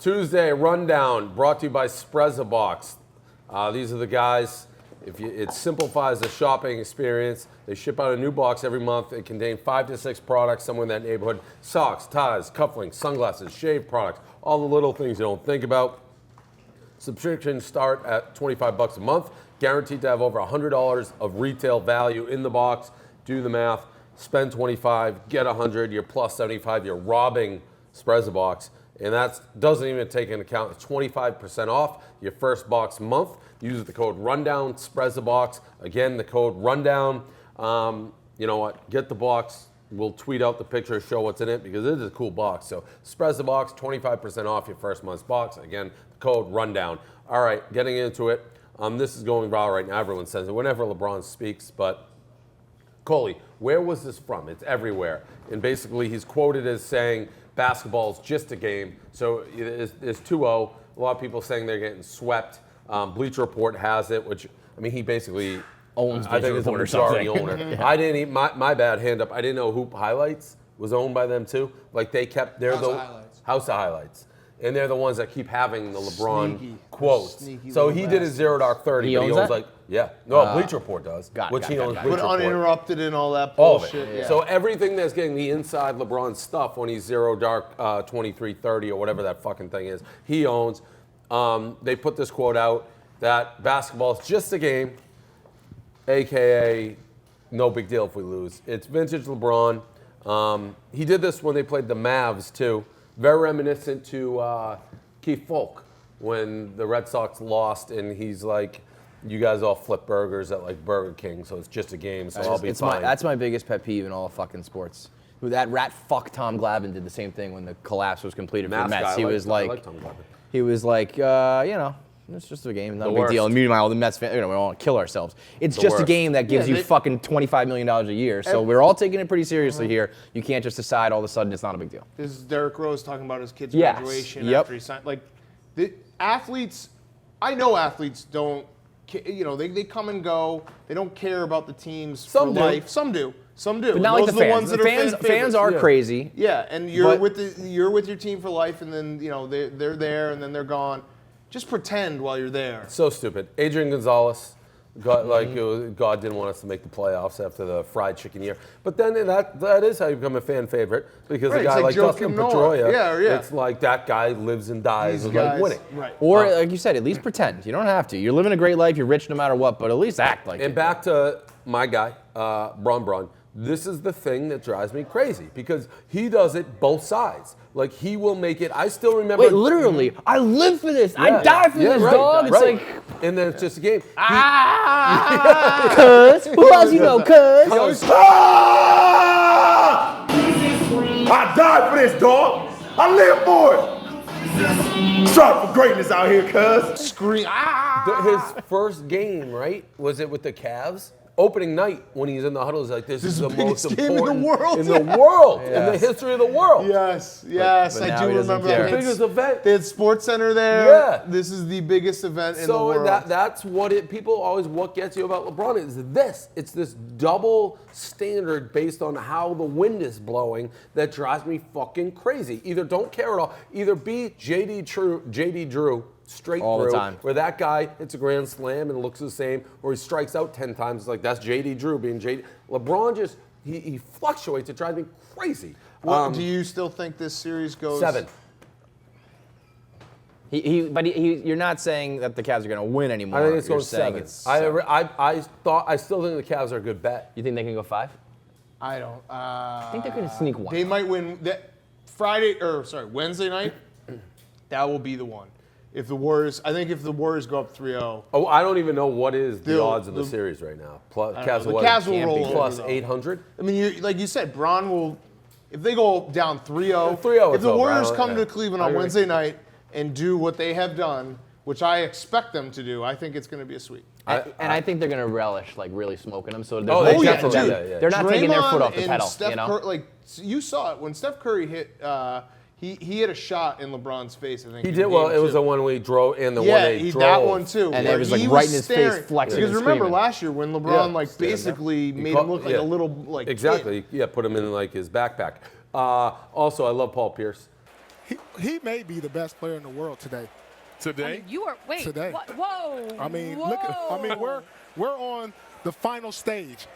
Tuesday rundown brought to you by Spreza Box. These are the guys. It simplifies the shopping experience. They ship out a new box every month. They contain 5 to 6 products somewhere in that neighborhood. Socks, ties, cufflinks, sunglasses, shave products, all the little things you don't think about. Subscriptions start at $25 a month. Guaranteed to have over $100 of retail value in the box. Do the math. Spend $25, get $100. You're plus $75. You're robbing Spreza Box. And that doesn't even take into account 25% off your first box month. Use the code RUNDOWN, Spreza Box. Again, the code RUNDOWN. You know what? Get the box. We'll tweet out the picture, show what's in it, because it is a cool box. So Spreza Box, 25% off your first month's box. Again, the code RUNDOWN. All right, getting into it. This is going viral right now. Everyone says it whenever LeBron speaks. But, Coley, where was this from? It's everywhere. And basically, he's quoted as saying, basketball is just a game. So it's 2-0. A lot of people saying they're getting swept. Bleacher Report has it, which, I mean, he basically owns Bleacher Report or something. Owner. Yeah. I didn't even, my bad, hand up. I didn't know Hoop Highlights was owned by them too. Like they kept, they're House of Highlights. And they're the ones that keep having the LeBron quotes. So he did his Zero Dark 30. He owns like, yeah. No, Bleacher Report does. Which he owns Bleacher But Report. uninterrupted and all that All bullshit. of it. Yeah. So everything that's getting the inside LeBron stuff when he's Zero Dark 2330 or whatever that fucking thing is, he owns. They put this quote out that basketball is just a game, AKA no big deal if we lose. It's vintage LeBron. He did this when they played the Mavs too. Very reminiscent to Keith Folk when the Red Sox lost, and he's like, you guys all flip burgers at like Burger King, so it's just a game, so I'll be fine. That's my biggest pet peeve in all of fucking sports. That rat fuck Tom Glavine did the same thing when the collapse was completed for the Mets. He was like, you know, it's just a game, not a big deal. And meanwhile, the Mets fans, we don't want to kill ourselves. It's just a game that gives you fucking $25 million a year. So we're all taking it pretty seriously here. You can't just decide all of a sudden it's not a big deal. This is Derrick Rose talking about his kid's graduation after he signed. Like, the athletes, I know athletes don't, you know, they come and go. They don't care about the teams for life. Some do. But not like the fans. The fans are crazy. Yeah, and you're with your team for life, and then, you know, they're there, and then they're gone. Just pretend while you're there. So stupid. Adrian Gonzalez, God didn't want us to make the playoffs after the fried chicken year. But then that is how you become a fan favorite, because a guy like Dustin Pedroia, it's like that guy lives and dies with like winning. Right. Or like you said, at least pretend. You don't have to. You're living a great life. You're rich no matter what, but at least act like it. And back to my guy, Bron. This is the thing that drives me crazy, because he does it both sides. Like, he will make it. I still remember. Wait, literally, I live for this. I die for this, dog. It's like, and then it's just a game. Cuz. Who else you know, cuz? I died for this, dog. I live for it. Strive for greatness out here, cuz. Scream. His first game, right? Was it with the Cavs? Opening night, when he's in the huddle, he's like, this is the most important game in the world, in the history of the world. Yes, but I do remember that. The biggest event. They had Sports Center there. Yeah. This is the biggest event in the world. So that's what gets you about LeBron is this. It's this double standard based on how the wind is blowing that drives me fucking crazy. Either don't care at all, either be JD Drew, straight all through, the time. where that guy hits a grand slam and looks the same, or he strikes out 10 times. It's like, that's JD Drew being JD. LeBron just, he fluctuates. It drives me crazy. Do you still think this series goes 7? You're not saying that the Cavs are going to win anymore. I think it's going 7. I still think the Cavs are a good bet. You think they can go 5? I don't. I think they're going to sneak 1. They might win Wednesday night. That will be the one. If the Warriors go up 3-0. Oh, I don't even know what is the odds in the series right now. Cavs will roll plus 800. I mean, like you said, Bron will. If they go down 3-0, 3-0, if the Warriors come to Cleveland on Wednesday night and do what they have done, which I expect them to do, I think it's going to be a sweep. I think they're going to relish like really smoking them. So they're not taking their foot off the pedal. You saw it when Steph Curry hit. He hit a shot in LeBron's face, I think. He did well. It was the one we drove and the one they drove. That one too. And it was like right in his face, flexing. Because and remember screaming. last year when LeBron basically made him look like a little exactly. Kid. Yeah, put him in like his backpack. Also, I love Paul Pierce. he may be the best player in the world today. Today? I mean, you are Today. What? Whoa. I mean, whoa. we're on the final stage.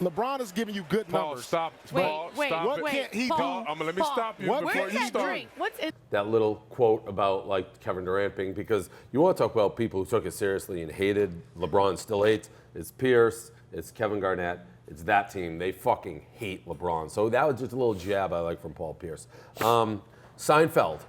LeBron is giving you good numbers. Stop. Wait, Stop. What can't he do? Let me stop you before Where's you that start. drink? What's in? That little quote about like Kevin Durant being, because you want to talk about people who took it seriously and hated LeBron still hates. It's Pierce, it's Kevin Garnett, it's that team. They fucking hate LeBron. So that was just a little jab I like from Paul Pierce. Seinfeld.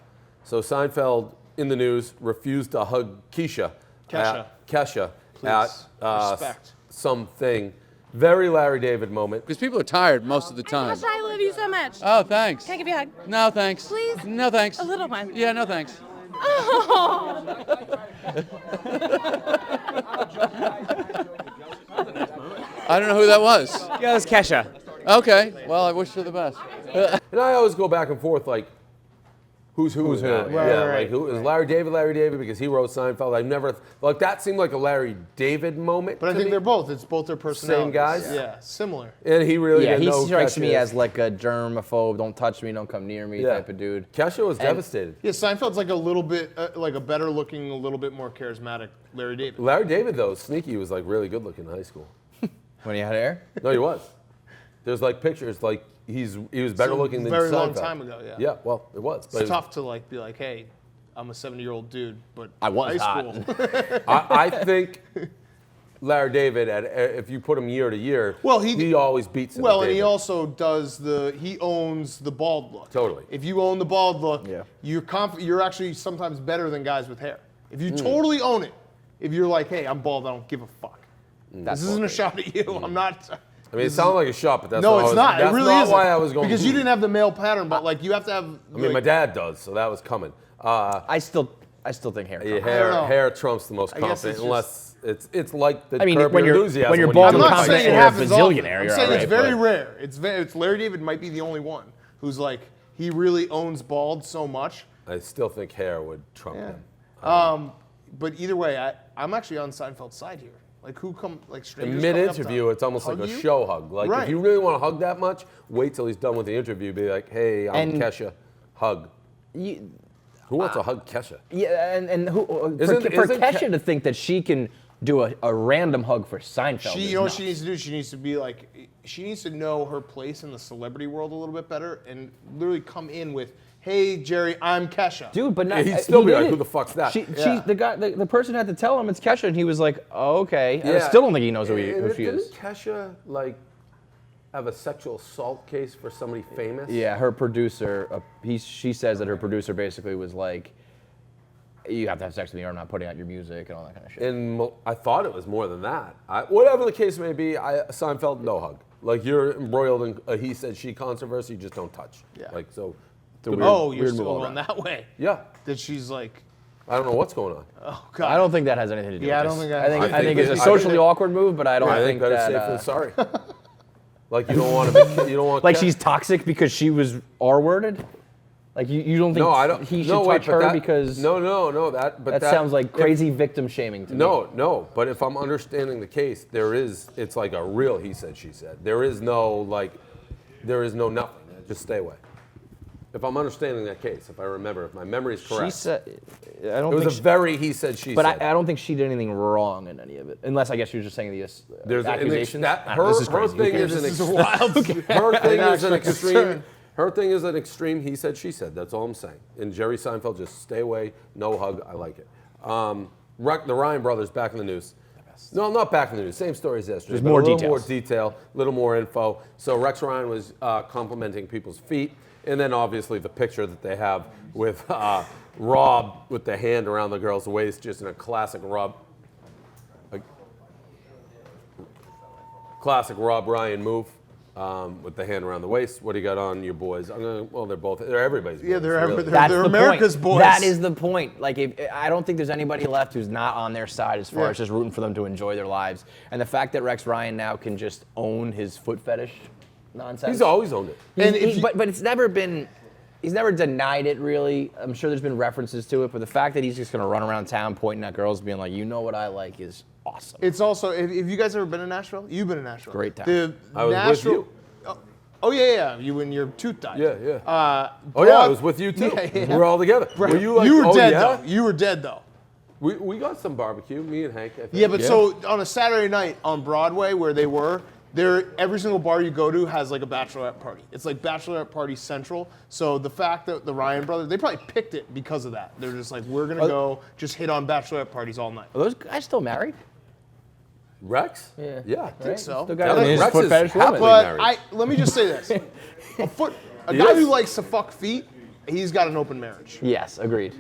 So Seinfeld in the news refused to hug Kesha. Kesha. Please, At respect. something. Very Larry David moment. Because people are tired most of the time. Kesha, I love you so much. Oh, thanks. Can I give you a hug? No, thanks. Please? No, thanks. A little one. Yeah, no, thanks. Oh. I don't know who that was. Yeah, that's Kesha. Okay, well, I wish her the best. And I always go back and forth like, who's who? Right, Like who is Larry David because he wrote Seinfeld. I've never like that seemed like a Larry David moment. But I think they're both. It's both their personalities. Same guys? Yeah, similar. And he really Yeah, didn't he know who strikes Kesha me is. as like a germaphobe, don't touch me, don't come near me type of dude. Kesha was devastated. Yeah, Seinfeld's like a little bit, like a better looking, a little bit more charismatic Larry David. Larry David though, sneaky, was like really good looking in high school. When he had hair? No, he was. There's like pictures like he was better looking than very Seinfeld. long time ago, yeah. Yeah, well, it was. But It's tough to like be like, hey, I'm a 70-year-old dude, but I was high hot. school. I think Larry David, if you put him year to year, Well, he always beats him. Well, and he also does he owns the bald look. Totally. If you own the bald look, Yeah. you're actually sometimes better than guys with hair. If you totally own it, if you're like, hey, I'm bald, I don't give a fuck. This isn't a shot at you. I'm not. I mean, it sounded like a shot, but that's No, not it's not. That's It really not isn't. why I was going. Because you didn't have the male pattern, but like you have to have. I mean, my dad does, so that was coming. I still think hair. Yeah, know. hair trumps the most I guess confident, it's unless it's like the I mean, Curb when Your you're- Enthusiasm when you're you bald do and it I'm not by saying it confident, hand. happens you're a often. bazillionaire, I'm you're saying alright, it's very but- rare. It's Larry David might be the only one who's like he really owns bald so much. I still think hair would trump him. But either way, I'm actually on Seinfeld's side here. Like who In strangers coming up to mid-interview, it's almost like hug a you? show hug. Like Right. if you really want to hug that much, wait till he's done with the interview. Be like, hey, I'm And- Kesha. Hug. Who wants to hug Kesha? Yeah, and who, for Isn't Kesha to think that she can do a random hug for Seinfeld. You is know what nuts. she needs to do? She needs to be like, she needs to know her place in the celebrity world a little bit better and literally come in with, hey, Jerry, I'm Kesha. Dude, but not, Yeah, he'd still he be like, did who it. the fuck's that? The person had to tell him it's Kesha, and he was like, oh, okay. And I Yeah. still don't think he knows who she Didn't is. Kesha like have a sexual assault case for somebody famous? Yeah, her producer, she says that her producer basically was like, you have to have sex with me or I'm not putting out your music and all that kind of shit. And I thought it was more than that. Whatever the case may be, Seinfeld, no hug. Like you're embroiled in a he said she controversy, just don't touch. Yeah. Like so. weird- Oh, you're weird still move all going around. that way. Yeah. That she's like, I don't know what's going on. oh, God. I don't think that has anything to do Yeah, I with don't this. think that- I think it's a I think socially that- awkward move, but I don't I think think better that. safe than sorry. Like you don't want to be. You don't want. Like Kesha- she's toxic because she was R-worded? Like you don't think No, I don't. he should no, wait, touch but her that, because no. That sounds like crazy victim shaming to me. No. But if I'm understanding the case, it's like a real he said she said. There is no nothing. Just stay away. If I'm understanding that case, if I remember, if my memory is correct, She said, I don't it was think a very he said she but said. I don't think she did anything wrong in any of it, unless I guess you're just saying the There's accusations. her thing is an extreme. Her thing is an extreme. Her thing is an extreme. He said, she said. That's all I'm saying. And Jerry Seinfeld, just stay away. No hug. I like it. The Ryan brothers back in the news. No, not back in the news. Same story as yesterday. There's but more a little details. more detail, a little more info. So Rex Ryan was complimenting people's feet, and then obviously the picture that they have with Rob with the hand around the girl's waist, just in a classic Rob Ryan move. With the hand around the waist. What do you got on your boys? They're everybody's boys. Yeah, they're really. That's they're the America's point. boys. That is the point. Like, I don't think there's anybody left who's not on their side as far as just rooting for them to enjoy their lives. And the fact that Rex Ryan now can just own his foot fetish nonsense. He's always owned it. But it's never been. He's never denied it, really. I'm sure there's been references to it, but the fact that he's just going to run around town pointing at girls being like, you know what I like is awesome. It's also, if you guys ever been to Nashville? You've been to Nashville. Great town. I was with you. Oh yeah. You when your tooth died. Yeah. I was with you too. Yeah. We were all together. Right. Were you like, you were dead yeah? though. You were dead though. We got some barbecue, me and Hank. I think. Yeah, but so on a Saturday night on Broadway where they were, every single bar you go to has like a bachelorette party. It's like bachelorette party central. So the fact that the Ryan brothers, they probably picked it because of that. They're just like, we're gonna go just hit on bachelorette parties all night. Are those guys still married? Rex? Yeah. Yeah. I think so. Still got Rex foot is fetish woman. happily But married. let me just say this: a He guy is. who likes to fuck feet, he's got an open marriage. Yes, agreed.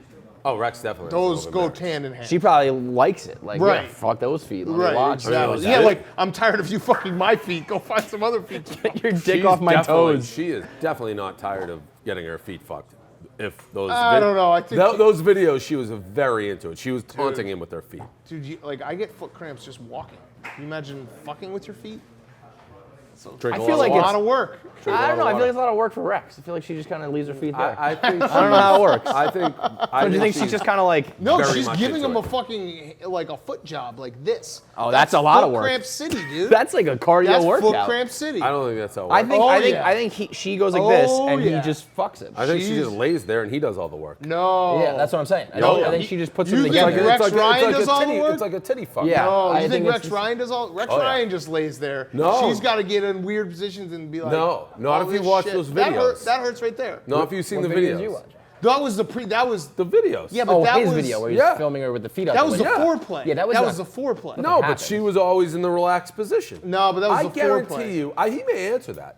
Oh, Rex definitely. Those go hand in hand. She probably likes it. Like, Right. yeah, fuck those feet. Let me Right, watch. exactly. Is Yeah, that like I'm tired of you fucking my feet. Go find some other feet. to fuck. Get your dick off my toes. She is definitely not tired of getting her feet fucked. If those, I don't know. I think those videos, she was very into it. She was taunting him with her feet. dude, I get foot cramps just walking. Can you imagine fucking with your feet? Drink I a feel lot like of A water. lot of work. I don't know. I feel like it's a lot of work for Rex. I feel like she just kind of leaves her feet there. I think. I don't know how it works. I think. So do you think she's just kind of like? No, Very she's much giving into him it. a fucking like a foot job like this. Oh, that's a lot of Foot work. cramp city, dude. That's like a cardio That's workout. foot cramp city. I don't think that's how. It I works. think. Oh, I think. yeah. I think she goes like this, Oh, and yeah. he just fucks it. I think she she's- just lays there and he does all the work. No. Yeah, that's what I'm saying. I, No, don't- I think he- she just puts you them think together. Rex Ryan does all the titty, work? It's like a titty fuck. Yeah. No, I you think think it's Rex just- Ryan does all? Rex Oh, yeah. Ryan just lays there. No. She's got to get in weird positions and be like. No, not all if you this watch shit. those That, videos. that hurts right there. No, if you've seen What the videos videos. you watch? That was the pre. That was The videos. Yeah, but Oh, that his was video where he's yeah. filming her with the feet up. that was the window. foreplay. Yeah, that was the foreplay. No, but happens. she was always in the relaxed position. No, but that was I the guarantee foreplay. you, he may answer that.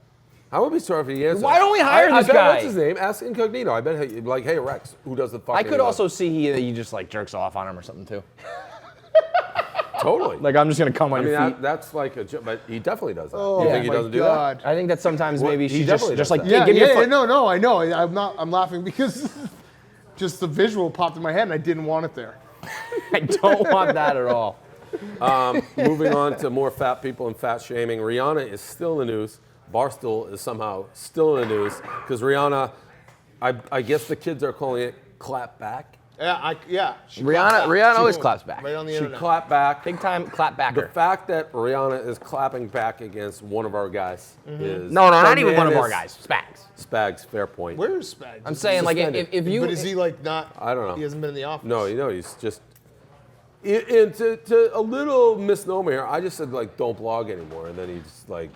I wouldn't be sorry if he answered. Why don't we hire I this bet, guy? What's his name? Ask Incognito. I bet he'd be like, hey Rex, who does the fucking? I could also see he just like jerks off on him or something too. totally. Like I'm just gonna come on I mean, your feet. that's like a joke, but he definitely does that. Oh you think he my doesn't do God. I think that sometimes Well, maybe he she just definitely just does like that. hey, give me your foot. No, I know. I'm laughing because just the visual popped in my head and I didn't want it there. I don't want that at all. Moving on to more fat people and fat shaming. Rihanna is still in the news. Barstool is somehow still in the news because Rihanna, I guess the kids are calling it clap back. Yeah. She Rihanna clapped back. Rihanna She always went claps back. Right on the She internet. clapped back. Big time clap The backer. fact that Rihanna is clapping back against one of our guys is No, not even one of our bananas. guys. Spags. Spags, fair point. Where is Spag? I'm saying like if you But is he like not? I don't know. He hasn't been in the office. No, he's just. And to a little misnomer here, I just said like don't blog anymore, and then he's like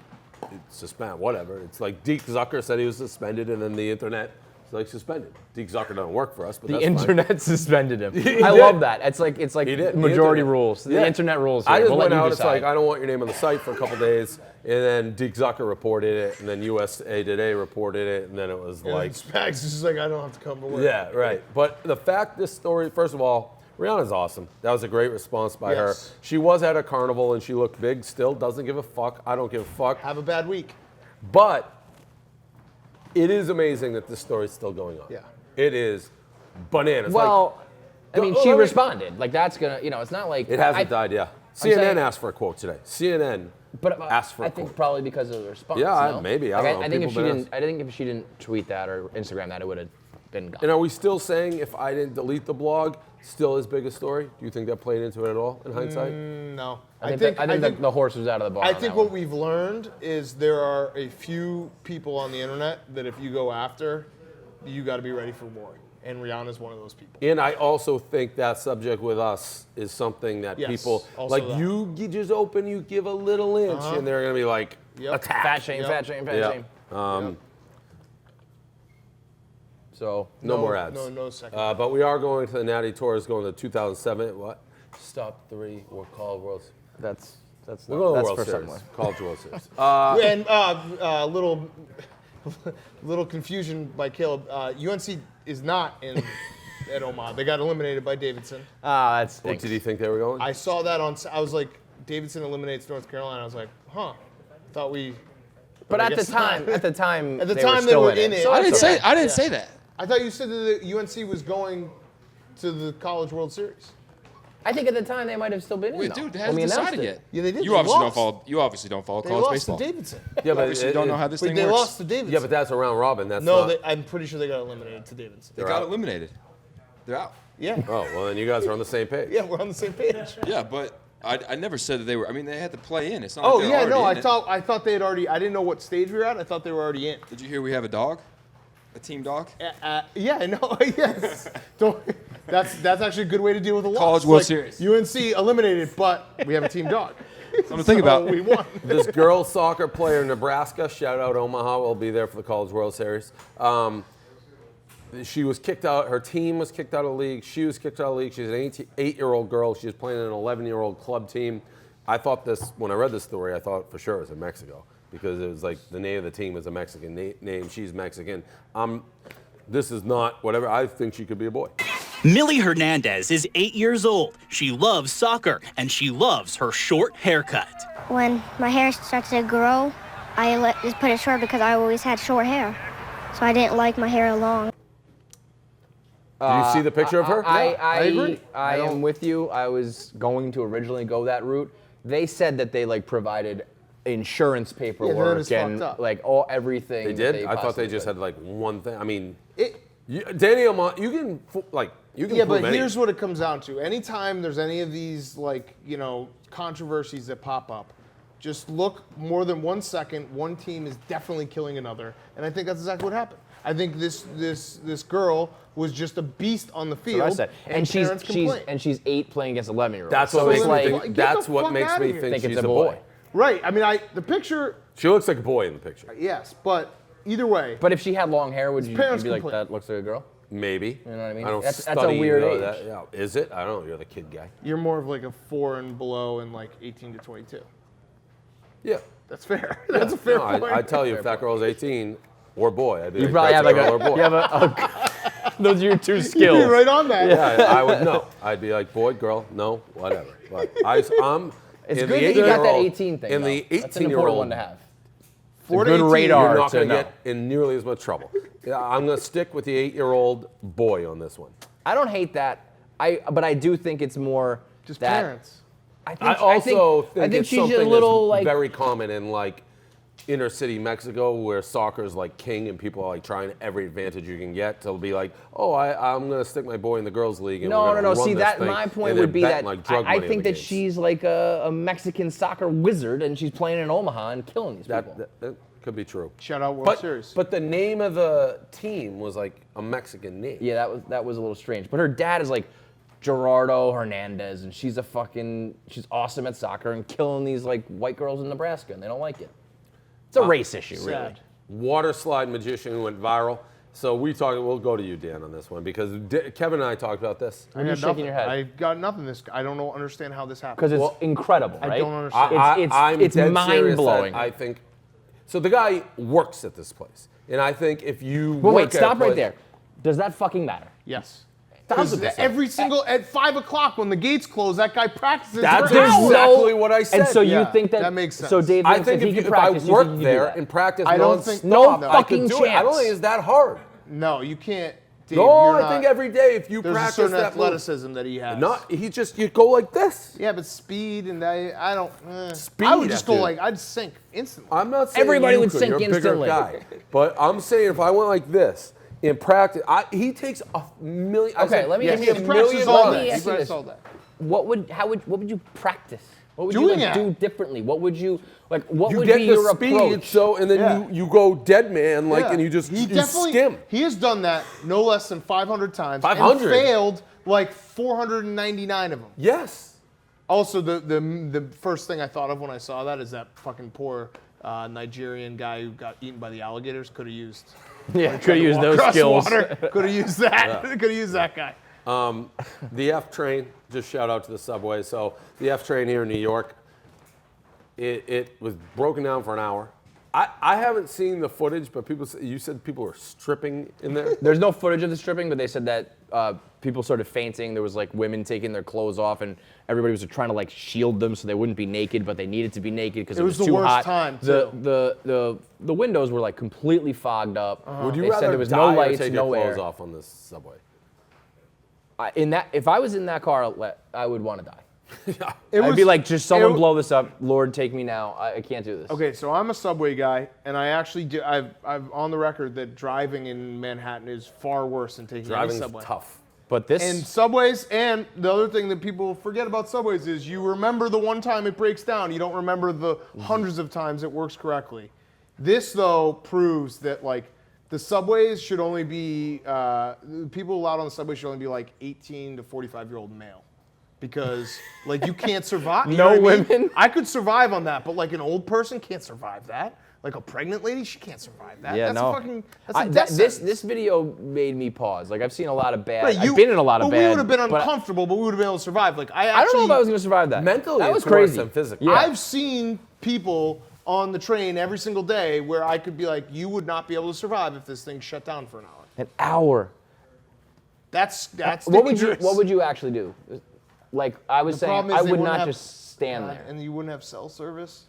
suspend whatever. It's like Deke Zucker said he was suspended, and then the internet is like suspended. Deke Zucker doesn't work for us, but the that's fine. internet suspended him. He I did. love that. It's like He did. The majority internet. rules. The Yeah. internet rules. I here. just We'll went let you out. It's decide. like I don't want your name on the site for a couple days, and then Deke Zucker reported it, and then USA Today reported it, and then it was And like, Spags is just like I don't have to come to work. yeah, right. But the fact this story, first of all, Rihanna's awesome. That was a great response by her. Yes. She was at a carnival and she looked big. Still doesn't give a fuck. I don't give a fuck. Have a bad week. But it is amazing that this story's still going on. Yeah. It is bananas. Well, I mean, Oh, she let me- responded. Like that's gonna, it's not like it hasn't I- died. Yeah. saying- CNN asked for a quote today. CNN But asked for I a think quote. probably because of the response. Yeah, no? maybe. I Like, don't know. I think if she People been didn't, I think if she didn't tweet that or Instagram that, it would have been gone. And are we still saying if I didn't delete the blog, still as big a story? Do you think that played into it at all in hindsight? No. I think that the horse was out of the barn. I on think that what one. we've learned is there are a few people on the internet that if you go after, you got to be ready for war. And Rihanna's one of those people. And I also think that subject with us is something that Yes, people, also like that. you just open, you give a little inch, and they're going to be like, Yep. attack. fat shame, Yep. fat shame, fat Yeah. shame. So No more ads. No second. But we are going to the Natty Tours going to 2007. What? Stop 3. We're called World. that's We're going to that's World for Series. somewhere. College World Series. And little confusion by Caleb. UNC is not in at Omaha. They got eliminated by Davidson. Ah, that's What did you think they were going? I saw that I was like, Davidson eliminates North Carolina. I was like, huh. Thought we. But I at the guess not. time, At the they time were they still were in it. So I that's didn't okay. I didn't say that. I thought you said that the UNC was going to the College World Series. I think at the time they might have still been in. Wait, though. dude, it When hasn't we announced decided it. yet. Yeah, they did. You They obviously lost. don't follow. You obviously don't follow They college lost baseball. to Davidson. yeah, but Obviously, you don't know how this Wait, thing they works. lost to Davidson. Yeah, but that's a round robin. That's no, not. I'm pretty sure they got eliminated to Davidson. They They're got out. eliminated. They're out. Yeah. Oh, well, then you guys are on the same page. Yeah, we're on the same page. Yeah, but I never said that they were. I mean, they had to play in. It's not. Oh like yeah, no. I thought they had already. I didn't know what stage we were at. I thought they were already in. Did you hear we have a dog? A team dog? Yeah, no, yes. That's actually a good way to deal with a loss. College World Series. UNC eliminated, but we have a team dog. Something to think about. We won. This girls soccer player in Nebraska, shout out Omaha, will be there for the College World Series. She was kicked out. Her team was kicked out of the league. She was kicked out of the league. She's an 8-year-old girl. She was playing in an 11-year-old club team. I thought this, when I read this story, I thought for sure it was in Mexico because it was like the name of the team was a Mexican name. She's Mexican. This is not whatever. I think she could be a boy. Millie Hernandez is 8 years old. She loves soccer, and she loves her short haircut. When my hair starts to grow, I just put it short because I always had short hair. So I didn't like my hair long. Do you see the picture of her? I agree. I am with you. I was going to originally go that route. They said that they like provided insurance paperwork and like everything. They did? I thought they just had like one thing. I mean, Danny Amon, you can Yeah, but prove here's what it comes down to. Anytime there's any of these like, controversies that pop up, just look more than 1 second, one team is definitely killing another. And I think that's exactly what happened. I think this girl was just a beast on the field. That's what I said. And she's 8 playing against 11-year-olds. That's what makes me think. That's what makes me think she's a boy. Right. I mean, the picture. She looks like a boy in the picture. Yes, but either way. But if she had long hair, would you be like, that looks like a girl? Maybe. You know what I mean? I don't that's study, a weird age. Yeah. Is it? I don't know. You're the kid guy. You're more of like a 4 and below and like 18 to 22. Yeah. That's fair. That's a fair point. I tell you, if that girl's 18 or boy, I'd be you probably have like girl or boy. You have those are your two skills. You're right on that. Yeah, I would know. I'd be like, boy, girl, no, whatever. But I'm. It's good that you got that 18 thing. In the 18-year-old, that's an important one to have. For good radar. You're not going to get in nearly as much trouble. I'm going to stick with the 8-year-old boy on this one. I don't hate that. But I do think it's more just that parents. I think it's she's something a little that's like very common in like inner city Mexico where soccer is like king and people are like trying every advantage you can get to be like, oh, I'm going to stick my boy in the girls league. And No. See, that my point would be that I think that games. she's like a Mexican soccer wizard and she's playing in Omaha and killing these people. That could be true. Shout out World Series. But the name of the team was like a Mexican name. Yeah, that was a little strange. But her dad is like Gerardo Hernandez, and she's awesome at soccer and killing these like white girls in Nebraska, and they don't like it. It's a race issue, really. Waterslide magician who went viral. So we'll go to you, Dan, on this one because Kevin and I talked about this. You're shaking your head. I got nothing. I don't understand how this happened. Because it's incredible, right? I don't understand. It's mind-blowing. I think. So the guy works at this place, and I think if you wait, stop right there. Does that fucking matter? Yes. Every single at 5 o'clock when the gates close, that guy practices. That's exactly what I said. And so you think that makes sense. So Dave, I think if I worked there and practiced, I don't think no fucking chance. I don't think it's that hard. No, you can't. Dave, I think every day if you there's practice a certain that athleticism that he has. You go like this. Yeah, but speed and I don't. Speed. I would just go I'd sink instantly. I'm not saying everybody would could. sink You're a bigger instantly. guy. But I'm saying if I went like this in practice, he takes a million. Let me ask you a million runs. What would you practice? What would Doing you do differently? What would you like? What would get be the your speed, approach? and then you go dead man and you just skim. He has done that no less than 500 times. 500 and failed like 499 of them. Yes. Also, the first thing I thought of when I saw that is that fucking poor Nigerian guy who got eaten by the alligators could have used. Yeah, could have used those skills. Could have used that. Could have used that guy. The F train, just shout out to the subway. So the F train here in New York, it was broken down for an hour. I haven't seen the footage, but you said people were stripping in there? There's no footage of the stripping, but they said that people started fainting. There was like women taking their clothes off, and everybody was trying to like shield them so they wouldn't be naked, but they needed to be naked because it was too hot. Time, the windows were like completely fogged up. Would you they rather said there was die no or lights, take no your air. clothes off on this subway? If I was in that car, I would want to die. Yeah. I'd be like, just someone blow this up. Lord, take me now. I can't do this. Okay, so I'm a subway guy, and I actually do. I've on the record that driving in Manhattan is far worse than taking any subway. Driving's tough. But this and Subways, and the other thing that people forget about Subways is you remember the one time it breaks down. You don't remember the hundreds of times it works correctly. This though proves that like the Subways should only be people allowed on the Subway should only be like 18 to 45-year-old male, because like you can't survive. You know no what I mean? women. I could survive on that, but like an old person can't survive that. Like a pregnant lady, she can't survive that. Yeah, that's no. a fucking that's a death this sentence. video made me pause. Like I've seen a lot of bad. Right, I've been in a lot of bad. We would have been but uncomfortable, but we would have been able to survive. Like I I don't know if I was going to survive that. Mentally, that was it's worse crazy. than physically. Yeah. I've seen people on the train every single day where I could be like, you would not be able to survive if this thing shut down for an hour. An hour. That's What dangerous. would you actually do? Like I was saying, problem is I they would wouldn't not have- just stand there. And you wouldn't have cell service.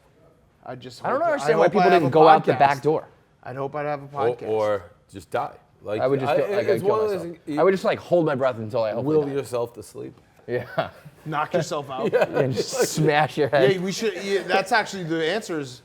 I just. I don't hope- understand why hope people I have didn't a go out the podcast. back door. I'd hope I'd have a podcast. Or just die. Like I would just it's one of those myself. things, I would just like hold my breath until I will hopefully die. yourself to sleep. Yeah. knock yourself out. And just smash your head. Yeah, we should. Yeah, that's actually the answer. Is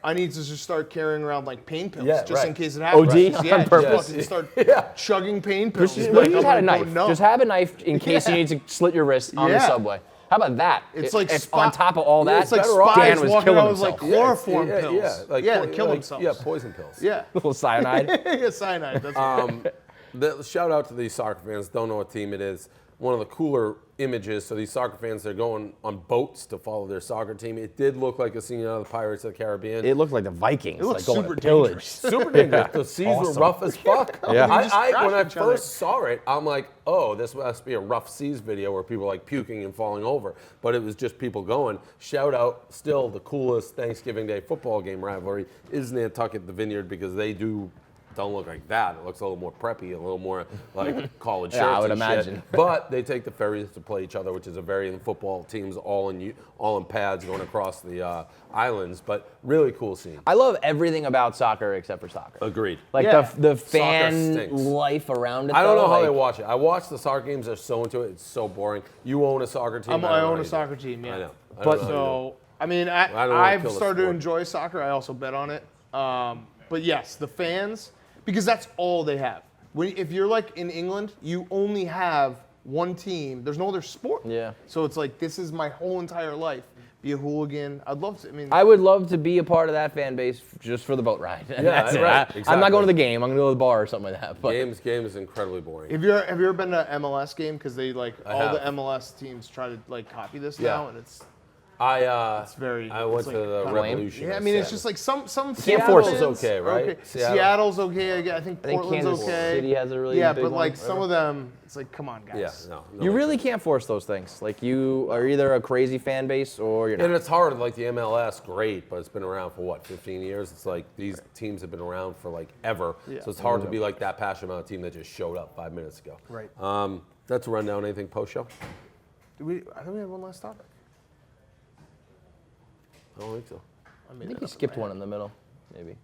I need to just start carrying around like pain pills, Yeah, just right. in case it happens. OD Yeah, on just purpose. fucking start chugging pain pills. What if Like, you just I'm had a gonna knife? go numb. Just have a knife in case you need to slit your wrist on the Yeah. subway. How about that? It's like if spot- on top of all that, it's like Dan spies was walking killing around with like himself. chloroform pills. Yeah, kill themselves. Yeah, poison pills. Yeah. Little cyanide. Yeah, cyanide. That's what Shout out to these soccer fans. Don't know what team it is. One of the cooler images. So these soccer fans, they're going on boats to follow their soccer team. It did look like a scene out of the Pirates of the Caribbean. It looked like the Vikings. It looked like going super to pillage. dangerous. Super dangerous. The seas were Awesome. rough as fuck. Yeah. We just When I crashed each other. first saw it, I'm like, oh, this must be a rough seas video where people are like puking and falling over. But it was just people going. Shout out, still the coolest Thanksgiving Day football game rivalry is Nantucket, the Vineyard, because they don't look like that. It looks a little more preppy, a little more like college shirts. Yeah, I would and imagine. shit. But they take the ferries to play each other, which is a very football teams all in pads going across the islands. But really cool scene. I love everything about soccer except for soccer. Agreed. Like Yeah. the Soccer fan stinks. life around it. I don't know though, how like, they watch it. I watch the soccer games. They're so into it. It's so boring. You own a soccer team. I don't know how own you a do soccer it. team. Yeah. I know. I don't But- know how you do it. So I mean, I don't wanna I've kill the started to sport. enjoy soccer. I also bet on it. But yes, the fans, because that's all they have. If you're like in England, you only have one team. There's no other sport. Yeah. So it's like, this is my whole entire life. Be a hooligan. I'd love to. I mean, I would love to be a part of that fan base just for the boat ride. And Yeah, that's it. right, I'm exactly. not going to the game. I'm going to go to the bar or something like that. But Game is incredibly boring. have you ever been to an MLS game? Because they like I all the have. MLS teams try to like copy this Yeah. now, and it's I very. I went it's to like the kinda lame. Revolution. Yeah, I mean, it's just like some can't force it. Seattle's okay, right? Okay. Seattle. Seattle's okay. I think I think Portland's Kansas okay. City has a really yeah, big but one. like some of them, it's like, come on, guys. Yeah, no. you really can't force those things. Like you are either a crazy fan base or you're not. And it's hard. Like the MLS, great, but it's been around for what, 15 years? It's like these teams have been around for like ever. Yeah. So it's hard to be like that passionate about a team that just showed up 5 minutes ago. Right. That's a rundown. Anything post show? I think we had one last topic. I don't think so. I think you skipped one in the middle, maybe.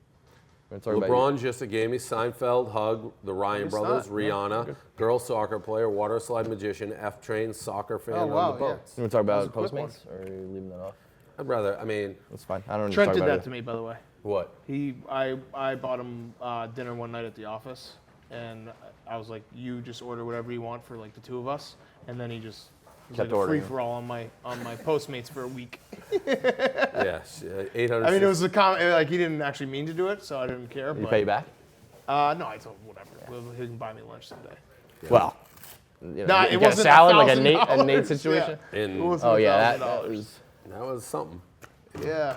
We're gonna talk LeBron just gave me Seinfeld, Hug, the Ryan It's brothers, not. Rihanna, girl soccer player, Waterslide magician, F-train, soccer fan Oh, on wow, the boats. You want to talk about That was a quick Postmates, or are you leaving that off? I'd rather, I mean, That's fine. I don't need to Trent talk did about that it. to me, by the way. what? I bought him dinner one night at the office, and I was like, "You just order whatever you want for like the two of us," and then he just was Kept like a ordering. free for all on my Postmates for a week. Yes, 800. I mean, it was a like he didn't actually mean to do it, so I didn't care. Did he but, pay you back? No, I told him whatever. He can buy me lunch someday. Well, you know, Nah, you it get wasn't a salad like a $1,000. Nate situation. Yeah. In, It wasn't Oh yeah, that $1,000. was. that was something. Yeah.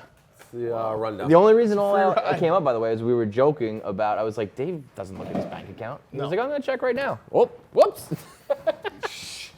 The rundown. The only reason all that came up, by the way, is we were joking about. I was like, Dave doesn't look at his bank account. He was like, I'm gonna check right now. Oh, whoops.